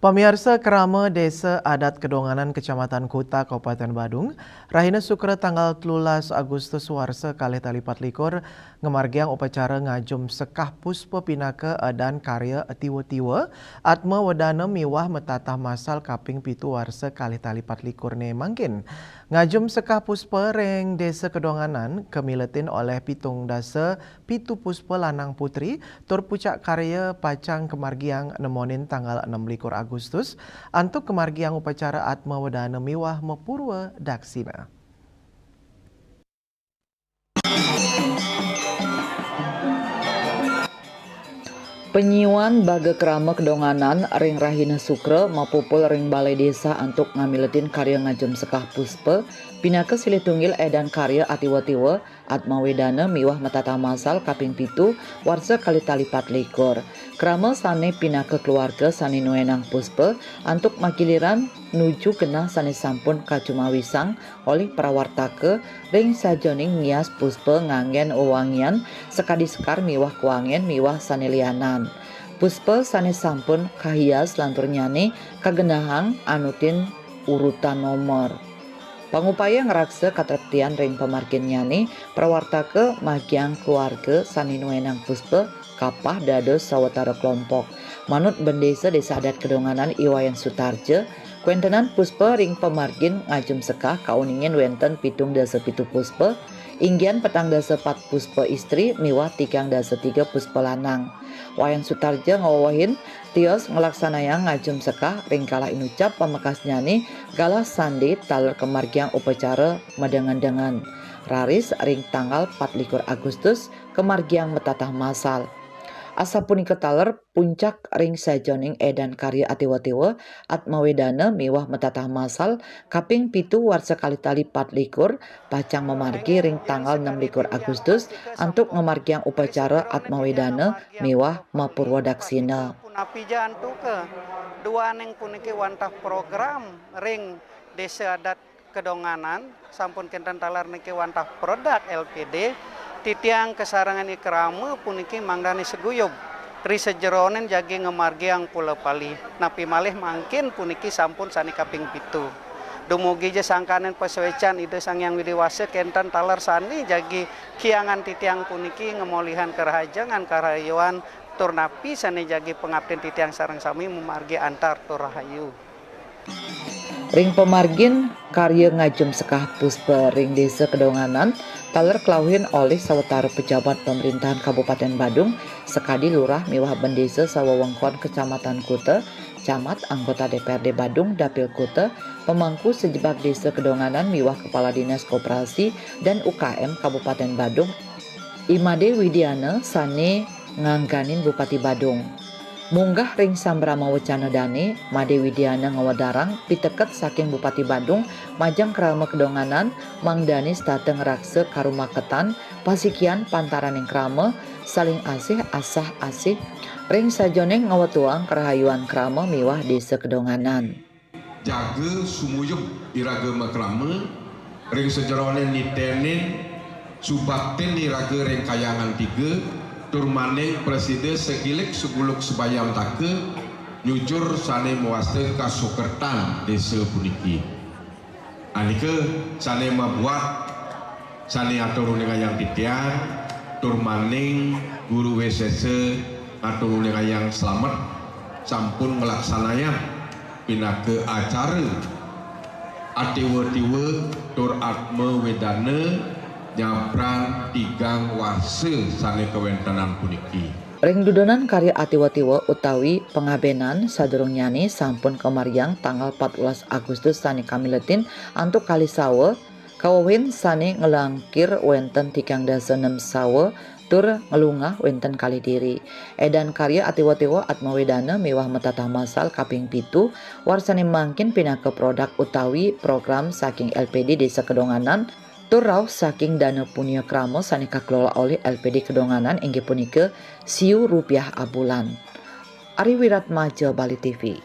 Pemirsa Kerama Desa Adat Kedonganan Kecamatan Kuta Kabupaten Badung, Rahina Sukra tanggal 13 Agustus warsa kalih talipat likur ngemargiang upacara ngajum sekah puspa pinaka dan karya tiwa-tiwa atma wedana miwah metatah masal kaping pitu warsa kalih talipat likur ne mangkin. Ngajum sekah puspa reng Desa Kedonganan kemiletin oleh pitung dasa pitu puspa lanang putri tur pucak karya pacang kemargiang nemonin tanggal 6 likur Agustus antuk kemargiang upacara atma wedana miwah mepurwa daksina. Penyiwan baga kerama kedonganan ring Rahina Sukra mapupul ring balai desa untuk ngamiletin karya ngajum sekah puspa pinaka silih tunggil edan karya atiwa-tiwa atma wedana miwah metata masal kaping pitu warsa kali talipat likur kerama sane pinaka keluarga sane nuenang puspa antuk makiliran nuju kena sane sampun kacumawisang oleh prawartake ring sajoning nias puspa nganggen uwangian sekadi sekar miwah kuangen miwah sane lianan puspa sane sampun kahias lantur nyane kagendahang anutin urutan nomor pangupaya ngeraksa katreptian ring pemargin nyane prawartake magiang keluarga sane nuenang puspa kapah dados sawetara kelompok manut bendesa desa adat kedonganan Iwayan Sutarja kuentenan puspa ring pemargin ngajum sekah kauningin wenten pitung dasa pitu puspa inggian petang dasa 4 puspa istri miwah 3 dasa 3 puspa lanang. Wayan Sutarja ngawawahin tios ngelaksanayang ngajum sekah ring kalah inucap pamekas nyani galah sandi taler kemargiang upacara madangan-dangan raris ring tanggal 24 Agustus kemargiang metatah masal. Asa punika taler puncak ring sajoning edan karya atiwa-tiwa atma wedana miwah metatah masal kaping pitu warsa kali talipat likur pacang memargi ring tanggal 6 Agustus antuk ngemargiang upacara atma wedana miwah mapurwa daksina. Punapija antuke dua neng puniki wantah program ring desa adat kedonganan sampun kenten talar niki wantah produk LPD titiang kesarangan ikrama puniki mangdani seguyub tri sejeronen jagi ngemargiang pula pali napi malih mangkin puniki sampun sani kaping pitu dumugi je sangkanen pesuecan ide sang yang widiwase kenten talar sani jagi kiangan titiang puniki ngemolihan kerahajangan karayuan turnapi sani jagi pengabden titiang sareng sami memargi antar turahayu. Ring pemargin karya ngajum sekah puspa ring desa kedonganan taler kelauhin oleh sawetara pejabat pemerintahan Kabupaten Badung sekadi lurah miwah bendesa sawawengkon Kecamatan Kuta camat anggota DPRD Badung Dapil Kuta pemangku sejebak desa kedonganan miwah kepala dinas koperasi dan UKM Kabupaten Badung Imade Widiana sane ngangganin Bupati Badung munggah ring sambrama wacana dane Made Widiana ngawadarang piteket saking Bupati Badung majang kerama kedonganan mangdani state ngerakse karumaketan pasikian pantaran yang kerama saling asih asah asih ring sajoneng ngawatuang kerahayuan kerama miwah desa kedonganan jaga sumuyuk iraga makrama ring sejeronen nitenin subakten iraga ring kayangan 3 turmaning presiden segilik seguluk sebayam take nyujur sane muaste kasukertan desa puniki anike sane mabuat sane atur dengan yang titian turmaning guru WCC atur dengan yang selamat sampun melaksananya pinake acara atiwa-tiwa tur atma wedana nyabran tigang wase sane kewentanan puniki. Ring dudonan karya atiwa-tiwa utawi pengabenan sadurung nyani sampun kemaryang tanggal 14 Agustus sane kamiletin antuk kali sawa kawawin sane ngelangkir wenten 3 dasa 6 sawa tur ngelungah wenten kali diri edan karya atiwa-tiwa atma wedana miwah metatah masal kaping pitu warsane mangkin pinake produk utawi program saking LPD Desa Kedonganan turau saking dana punya krama sane kakelola oleh LPD Kedonganan inggih punika Rp1.000 abulan. Ari Wiratmaja Bali TV.